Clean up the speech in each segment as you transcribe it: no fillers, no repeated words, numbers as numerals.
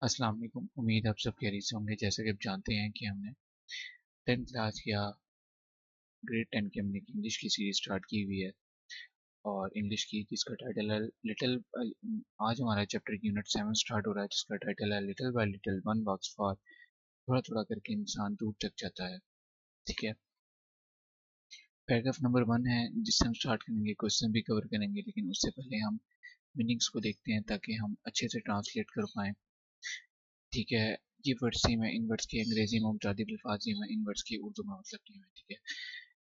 अस्सलाम वालेकुम। उम्मीद आप सब खैरियत से होंगे। जैसे कि आप जानते हैं कि हमने 10th क्लास या ग्रेड 10 की हमने इंग्लिश की सीरीज स्टार्ट की हुई है और इंग्लिश की जिसका टाइटल है लिटिल। आज हमारा चैप्टर यूनिट 7 स्टार्ट हो रहा है जिसका टाइटल है little bye little one works for. थोड़ा थोड़ा करके इंसान दूर तक जाता है। ठीक है। पैराग्राफ नंबर 1 है जिससे हम स्टार्ट करेंगे। क्वेश्चन भी कवर करेंगे लेकिन उससे पहले हम मीनिंग्स को देखते हैं ताकि हम अच्छे से ट्रांसलेट कर पाएँ। ठीक है। ये वर्ड्स सेम है। इन वर्ड्स की अंग्रेजी में मुताबिक अल्फाज सेम है, इन वर्ड्स की उर्दू में मतलब नहीं है। ठीक है।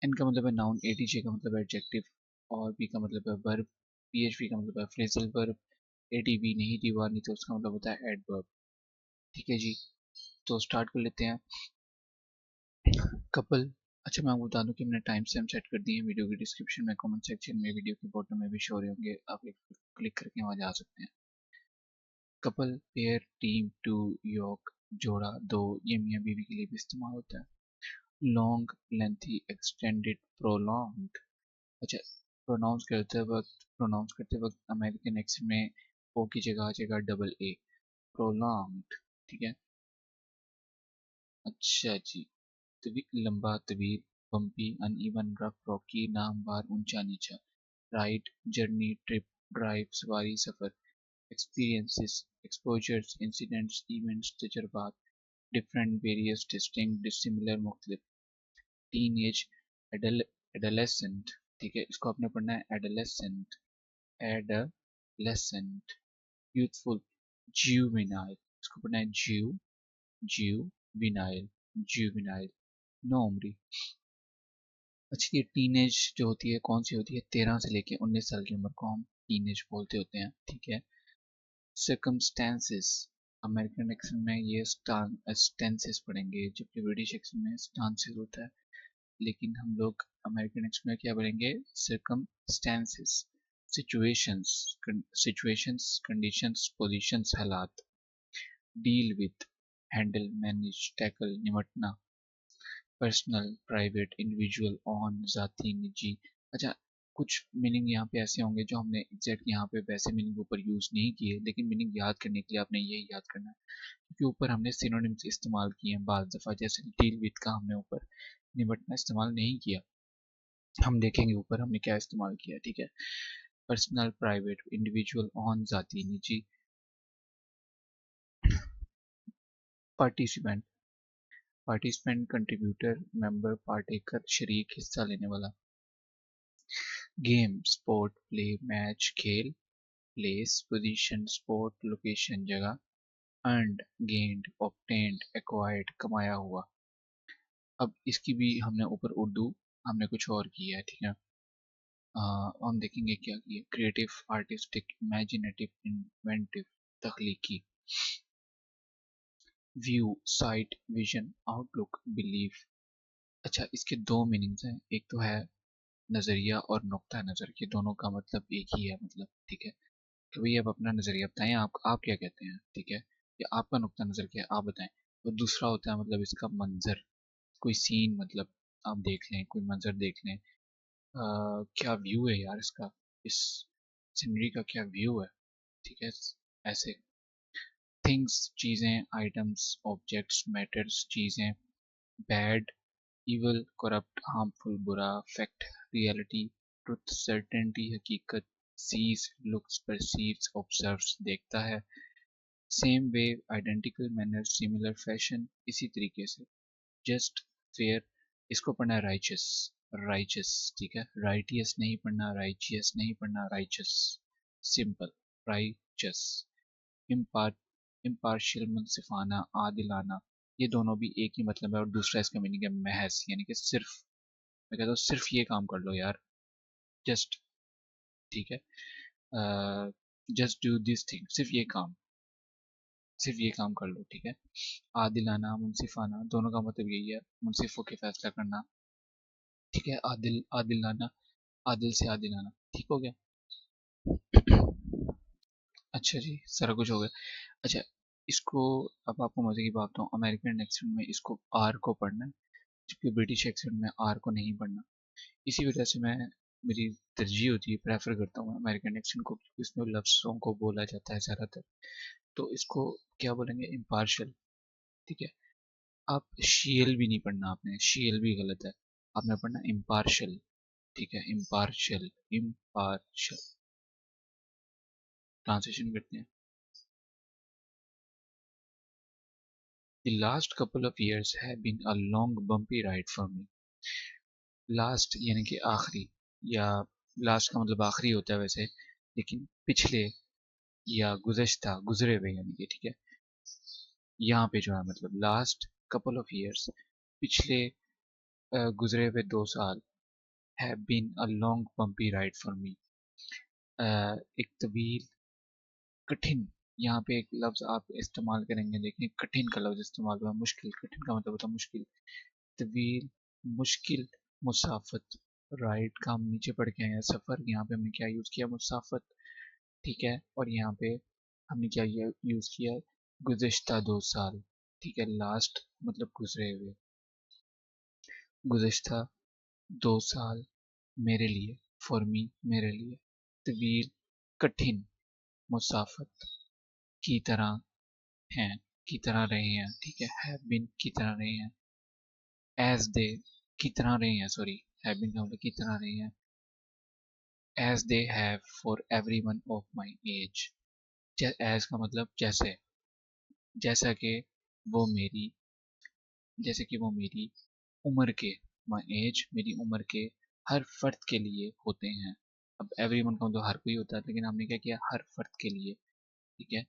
एन का मतलब है नाउन, एटीजे का मतलब है एडजेक्टिव, और बी का मतलब है वर्ब, पीएचवी का मतलब है फ्रेजल वर्ब, एडीबी नहीं दीवार नहीं तो उसका मतलब होता है एडवर्ब। ठीक है जी। तो स्टार्ट कर लेते हैं। कपल। अच्छा मैं आपको बता दूं कि हमने टाइम स्टैम्प सेट कर दिए हैं वीडियो की डिस्क्रिप्शन में, कमेंट सेक्शन में, वीडियो के बॉटम में भी शो हो रहे होंगे, आप एक क्लिक करके वहाँ जा सकते हैं। कपल, पेयर, टीम, टू, योग, जोड़ा, दो, ये मियाँ बीवी के लिए भी इस्तेमाल होता है। Long, lengthy, extended, prolong. अच्छा, प्रोनाउंस करते वक्त अमेरिकन एक्सेंट में ओ की जगह आ जाएगा डबल ए, प्रोलॉन्ग्ड। ठीक है। अच्छा जी। लंबा, तवील, बम्पी, अनइवन, रफ, रॉकी, नामवार, ऊंचा नीचा। राइड, जर्नी, ट्रिप, ड्राइव, सवारी, सफर। एक्सपीरियंसेस, एक्सपोजर्स, इंसिडेंट्स, इवेंट्स, तजर्बात। डिफरेंट, वेरियस, डिस्टिंक्ट, डिसिमिलर, मुख्तलिफ। Teenage, adolescent. ठीक है, इसको आपने पढ़ना है एडोलेसेंट, एडोलेसेंट। यूथफुल, जुवेनाइल, इसको पढ़ना है जुवेनाइल, जुवेनाइल। नौमरी। अच्छा, ये टीनेज जो होती है कौन सी होती है? 13 से लेके 19 साल की उम्र को हम टीनेज बोलते होते हैं। ठीक है। सर्कमस्टेंसेस, अमेरिकन एक्सेंट में ये स्टेंसेस पढ़ेंगे जबकि ब्रिटिश एक्सेंट में स्टांसेस होता है, लेकिन हम लोग अमेरिकन एक्सेंट में क्या बोलेंगे? Circumstances. Situations, situations, conditions, positions, हालात। Deal with, handle, manage, tackle, निमटना। पर्सनल, प्राइवेट, इंडिविजुअल, ऑन, जाती, निजी। अच्छा, कुछ मीनिंग यहाँ पे ऐसे होंगे जो हमने एग्जैक्ट यहाँ पे वैसे मीनिंग ऊपर यूज नहीं किए, लेकिन मीनिंग याद करने के लिए आपने यही याद करना है क्योंकि ऊपर हमने सिनोनिम्स इस्तेमाल किए हैं बाज़ दफ़ा, जैसे डील विद का हमने ऊपर निपटना इस्तेमाल नहीं किया। हम देखेंगे ऊपर हमने क्या इस्तेमाल किया। ठीक है। पर्सनल, प्राइवेट, इंडिविजुअल, ऑन, जाती, निजी। Participant, participant, contributor, member, partaker, शरीक, हिस्सा लेने वाला। गेम, स्पोर्ट, प्ले, मैच, खेल। प्लेस, पोजीशन, स्पोर्ट, लोकेशन, जगह। अर्नड, गेन्ड, ऑब्टेन्ड, एक्वायर्ड, कमाया हुआ। अब इसकी भी हमने ऊपर उर्दू हमने कुछ और किया है। ठीक है। हम देखेंगे क्या किया। क्रिएटिव, आर्टिस्टिक, इमेजिनेटिव, इन्वेंटिव, तख्लीकी। View, sight, vision, outlook, belief. अच्छा, इसके दो मीनिंग्स हैं। एक तो है नज़रिया और नुक्ता नज़र, ये दोनों का मतलब एक ही है। मतलब ठीक है कि भाई आप अपना नज़रिया बताएं, आप क्या कहते हैं। ठीक है। या आपका नुक्ता नज़र क्या है आप बताएं। और दूसरा होता है मतलब इसका मंजर, कोई सीन, मतलब आप देख लें, कोई मंजर देख लें। क्या व्यू है यार इसका, इस सीनरी का क्या व्यू है। ठीक है। ऐसे। थिंग्स, चीज़ें, आइटम्स, ऑब्जेक्ट्स, मैटर्स, चीज़ें। बैड, इवल, करप्ट, हार्मफुल, बुरा। फैक्ट, रियलिटी, ट्रुथ, सर्टेनिटी, हकीकत। सीज, लुक्स, परसीव्स, ऑब्जर्व्स, देखता है। Same way, identical manner, similar fashion, इसी तरीके से। जस्ट, फेयर, इसको पढ़ना है राइचस, राइचस। ठीक है। राइटियस नहीं पढ़ना, राइचियस नहीं पढ़ना, righteous. Simple, righteous. Impar impartial, मुनसिफाना, आदिलाना। ये दोनों भी एक ही मतलब है और दूसरा इसका मीनिंग है महज, यानी कि सिर्फ। मैं कहता हूँ सिर्फ ये काम कर लो यार, जस्ट। ठीक है। जस्ट डू दिस थिंग, सिर्फ ये काम कर लो। ठीक है। आदिलाना, मुनसिफाना, दोनों का मतलब यही है, मुनसिफों के फैसला करना। ठीक है। आदिलाना, आदिल से आदिलाना। ठीक हो गया। अच्छा जी, सारा कुछ हो गया। अच्छा, इसको, अब आपको मजे की बात बताऊँ, अमेरिकन एक्सेंट में इसको आर को पढ़ना है जबकि ब्रिटिश एक्सेंट में आर को नहीं पढ़ना। इसी वजह से मैं मेरी तरजीह होती है, प्रेफर करता हूँ अमेरिकन एक्सेंट को, क्योंकि इसमें लफ्ज़ों को बोला जाता है ज़्यादातर। तो इसको क्या बोलेंगे, इम्पार्शल। ठीक है, आप शीयल भी नहीं पढ़ना, आपने शीयल भी गलत है, आपने पढ़ना इम्पार्शल। ठीक है, इम्पार्शल, इम्पार्शल। ट्रांसलेशन करते हैं। The last couple of years have been a long bumpy ride for me. Last यानी कि आखिरी, या लास्ट का मतलब आखिरी होता है वैसे, लेकिन पिछले या गुज़श्ता, गुजरे हुए यानी कि, ठीक है, यहाँ पे जो है मतलब लास्ट कपल ऑफ ईयर्स, पिछले गुजरे हुए 2 साल, have been a long bumpy ride for me. एक तवील कठिन, यहाँ पे एक लफ्ज आप इस्तेमाल करेंगे, देखें कठिन का लफ्ज इस्तेमाल हुआ, मुश्किल, कठिन का मतलब होता है मुश्किल, तवील, मुश्किल, मुसाफत। राइड का हम नीचे पढ़ के आए हैं सफ़र, यहाँ पे हमने क्या यूज़ किया, मुसाफत। ठीक है, और यहाँ पे हमने क्या यूज़ किया, गुज़श्ता 2 साल। ठीक है, लास्ट मतलब गुजरे हुए, गुज़श्ता 2 साल मेरे लिए, फॉर मी मेरे लिए, तवील कठिन, मुसाफत की तरह हैं, की तरह रहे हैं। ठीक है, हैव बीन की तरह रहे हैं, एज दे की तरह रहे हैं, सॉरी, हैव बीन का मतलब की तरह रहे हैं, as they have for every one of my age. Age का मतलब जैसे, जैसा कि वो मेरी, जैसे कि वो मेरी उम्र के, माई एज मेरी उम्र के हर फर्द के लिए होते हैं। अब एवरी वन का मतलब हर कोई होता है, लेकिन हमने क्या किया, हर फर्द के लिए। ठीक है,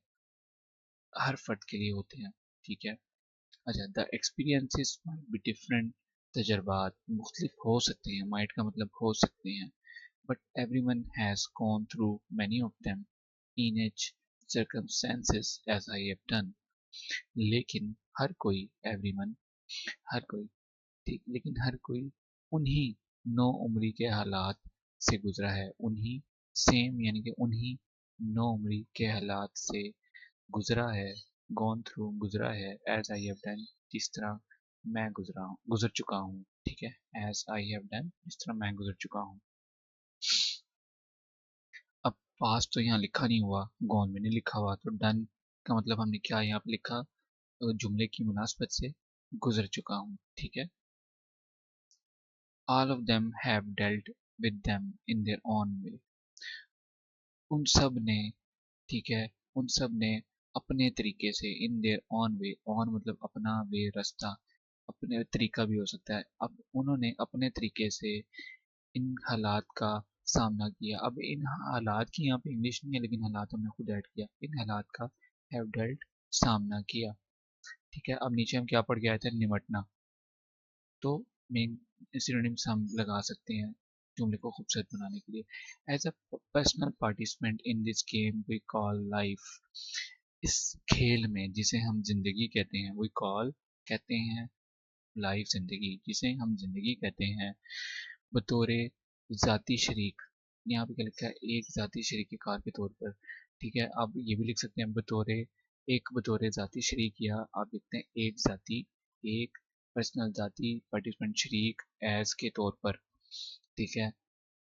हर फर्द के लिए होते हैं। ठीक है, अच्छा, the experiences might be different, तजर्बात मुख्तलिफ हो सकते हैं, माइट का मतलब हो सकते हैं, but every one has gone through many of them in H circumstances as I have done। लेकिन हर कोई, एवरी वन, हर कोई, ठीक, लेकिन हर कोई उन्हीं नो उम्री के हालात से गुजरा है, उन्हीं सेम यानी कि उन्हीं नो उम्री के हालात से गुजरा है, गॉन थ्रू गुजरा है, एज आई हैव डन जिस तरह मैं गुजरा हूँ, गुजर चुका हूँ। ठीक है, एज आई हैव डन जिस तरह मैं गुजर चुका हूँ। अब पास्ट तो यहाँ लिखा नहीं हुआ, गॉन में नहीं लिखा हुआ, तो डन का मतलब हमने क्या यहाँ पे लिखा, जुमले की मुनासबत से गुजर चुका हूँ। ठीक है, all of them have dealt with them in their own way। उन सब ने, ठीक है, उन सब ने अपने तरीके से, in their on way, on मतलब अपना, वे रास्ता, अपने तरीका भी हो सकता है, अब उन्होंने अपने तरीके से इन हालात का सामना किया। अब इन हालात की यहाँ पे इंग्लिश नहीं है, लेकिन हालात हमने खुद ऐड किया, इन हालात का हैव डेल्ट सामना किया। ठीक है, अब नीचे हम क्या पढ़ के आए थे, निमटना। तो मेन सिनोनिम्स हम लगा सकते हैं जुमले को खूबसूरत बनाने के लिए। As a personal participant in this game we call life. इस खेल में जिसे हम जिंदगी कहते हैं, वी कॉल कहते हैं लाइफ, जिंदगी जिसे हम जिंदगी कहते हैं, बतौर ज़ाती शरीक। यहाँ पे क्या लिखा है, एक ज़ाती शरीक कार के तौर पर। ठीक है, आप ये भी लिख सकते हैं बतौर एक, बतौर ज़ाती शरीक, या आप लिखते हैं एक ज़ाती, एक पर्सनल ज़ाती पार्टिसिपेंट शरीक एज के तौर पर। ठीक है,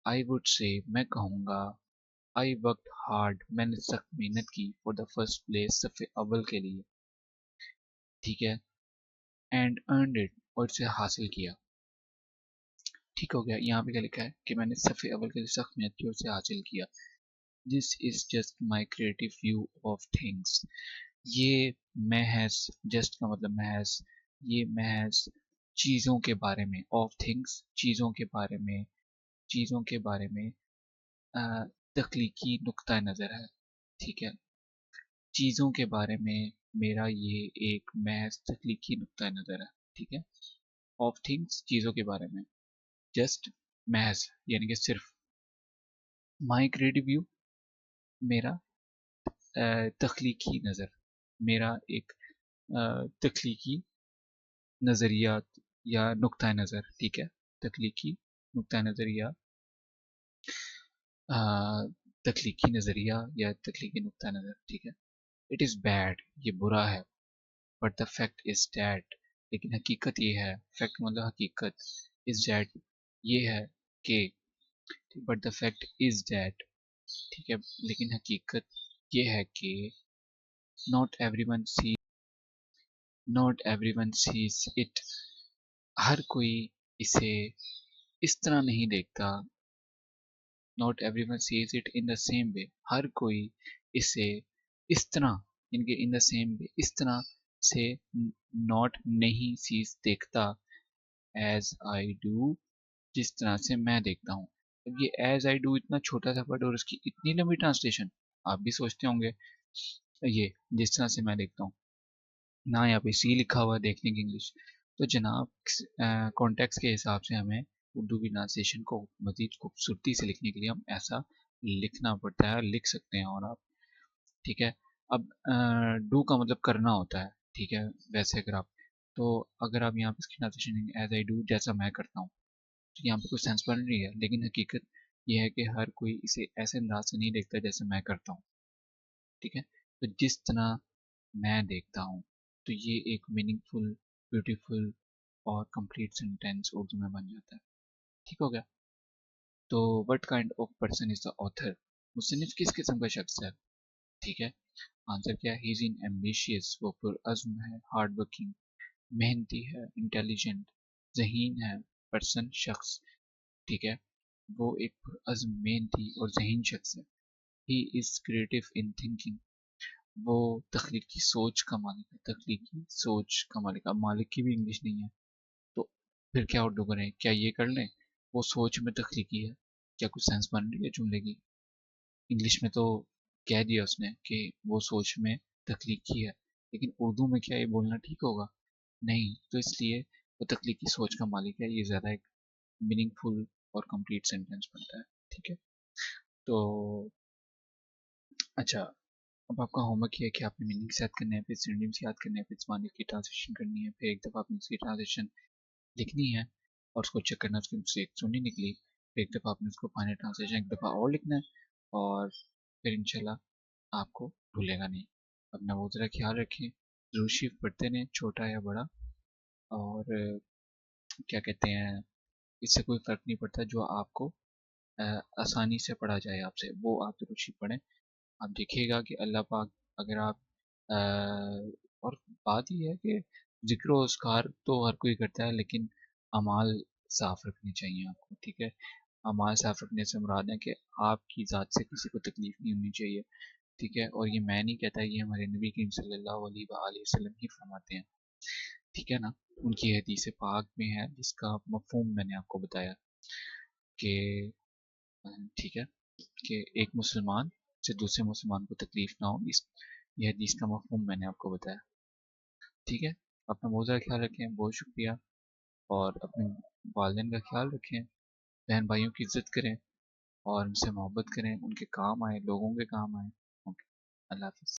आई वुड से मैं कहूँगा, आई वर्कड हार्ड मैंने सख्त मेहनत की, फॉर द फर्स्ट प्लेस सफ़े अव्वल के लिए। ठीक है, एंड अर्नड इट और इसे हासिल किया। ठीक हो गया, यहाँ पे क्या लिखा है कि मैंने सफ़े अव्वल के लिए सख्त मेहनत की और उसे हासिल किया। This is just my creative view of things. ये महज, जस्ट का मतलब महज, ये महज चीज़ों के बारे में, ऑफ थिंग्स चीज़ों के बारे में, चीज़ों के बारे में तख्लीकी नुक्ता नज़र है। ठीक है, चीज़ों के बारे में मेरा ये एक महज तख्लीकी नुक्ता नज़र है। ठीक है, ऑफ थिंग्स चीज़ों के बारे में, जस्ट महज यानी कि सिर्फ, माई क्रिएटिव व्यू मेरा तख्लीकी नज़र, मेरा एक तख्लीकी नज़रिया या नुक्ता नज़र। ठीक है, तख्लीकी नुक्ता नज़र या अ, तख्लीकी नज़रिया या तख्लीकी नुक्ता नज़र। ठीक है, इट इज़ बैड ये बुरा है, but the fact is that लेकिन हकीकत ये है, फैक्ट मतलब हकीकत, इज़ डैट ये है कि but the fact is that, ठीक है, लेकिन हकीकत ये है कि not everyone see not everyone sees it, हर कोई इसे इस तरह नहीं देखता। Not everyone sees it in the same way, हर कोई इसे इस तरह, इनके इन द सेम वे, इस तरह से नॉट नहीं सीज देखता, एज आई डू, जिस तरह से मैं देखता हूँ। अब ये एज आई डू इतना छोटा सा वर्ड और उसकी इतनी लंबी ट्रांसलेशन, आप भी सोचते होंगे ये जिस तरह से मैं देखता हूँ, ना यहाँ पे सी लिखा हुआ है देखने की इंग्लिश। तो जनाब कॉन्टेक्स्ट के हिसाब से हमें उर्दू की प्रोनाउंसिएशन को मजीद खूबसूरती से लिखने के लिए हम ऐसा लिखना पड़ता है, लिख सकते हैं। और आप, ठीक है, अब डू का मतलब करना होता है, ठीक है, वैसे अगर आप, तो अगर आप यहाँ पे इसकी प्रोनाउंसिएशन एज आई डू, जैसा मैं करता हूँ, तो यहाँ पे कुछ सेंस बन रही है, लेकिन हकीकत यह है कि हर कोई इसे ऐसे अंदाज से नहीं देखता जैसे मैं करता हूँ, ठीक है। तो जिस तरह मैं देखता हूँ, तो ये एक मीनिंगफुल, ब्यूटीफुल और कंप्लीट सेंटेंस उर्दू में बन जाता है। ठीक हो गया। तो what kind of person is the author, मुसन्निफ किस किस्म का शख्स है, ठीक है। आंसर क्या है, ही इज इन एम्बिशियस, वो पुरअज़्म है, हार्ड वर्किंग, मेहनती है, इंटेलिजेंट, ज़हीन है, पर्सन शख्स, ठीक है, वो एक पुरअज़्म, मेहनती और ज़हीन शख्स है। He is creative in thinking, वो तख्लीकी सोच का मालिक है, तख्लीकी सोच का मालिक। अब मालिक की भी इंग्लिश नहीं है, तो फिर क्या उर्दू करें, क्या ये कर लें, वो सोच में तख्लीकी है, क्या कुछ सेंस बन रही है जुमले की? इंग्लिश में तो कह दिया उसने कि वो सोच में तख्लीकी है, लेकिन उर्दू में क्या ये बोलना ठीक होगा? नहीं, तो इसलिए वो तख्लीकी सोच का मालिक है, ये ज़्यादा एक मीनिंगफुल और कंप्लीट सेंटेंस बनता है, ठीक है। तो अच्छा, अब आपका होमवर्क ये है कि आपने मीनिंग्स याद करने हैं, फिर सिनोनिम्स याद करने हैं, फिर इसमानी की ट्रांसलेशन करनी है, फिर एक दफ़ा आपने उसकी ट्रांसलेशन लिखनी है और उसको चेक करना है उसकी मिस्टेक तो नहीं निकली, फिर एक दफ़ा आपने उसको फाइनल ट्रांसलेशन एक दफ़ा और लिखना है, और फिर इंशाल्लाह आपको भूलेगा नहीं। अपना बहुत ज़रा ख्याल रखें, ज़रूर शिफ्ट पढ़ते रहें, छोटा या बड़ा, और क्या कहते हैं, इससे कोई फ़र्क नहीं पड़ता, जो आपको अ, आसानी से पढ़ा जाए आपसे, वो आप ज़रूर शिफ्ट पढ़ें। आप देखिएगा कि अल्लाह पाक, अगर आप और बात ये है कि जिक्र और उसकार तो हर कोई करता है, लेकिन अमाल साफ रखने चाहिए आपको, ठीक है। अमाल साफ रखने से मुराद है कि आपकी ज़ात से किसी को तकलीफ नहीं होनी चाहिए, ठीक है। और ये मैं नहीं कहता, ये हमारे नबी करीम सल्लल्लाहु अलैहि वसल्लम ही फरमाते हैं, ठीक है ना। उनकी हदीस पाक में है, जिसका मफहूम मैंने आपको बताया कि ठीक है, कि एक मुसलमान से दूसरे मुसलमान को तकलीफ ना हो, इस ये हदीस का मफहूम मैंने आपको बताया, ठीक है। अपना बहुत ज़्यादा ख्याल रखें, बहुत शुक्रिया, और अपने वालिदैन का ख्याल रखें, बहन भाइयों की इज्जत करें और उनसे मोहब्बत करें, उनके काम आए, लोगों के काम आए। ओके, अल्लाह हाफिज़।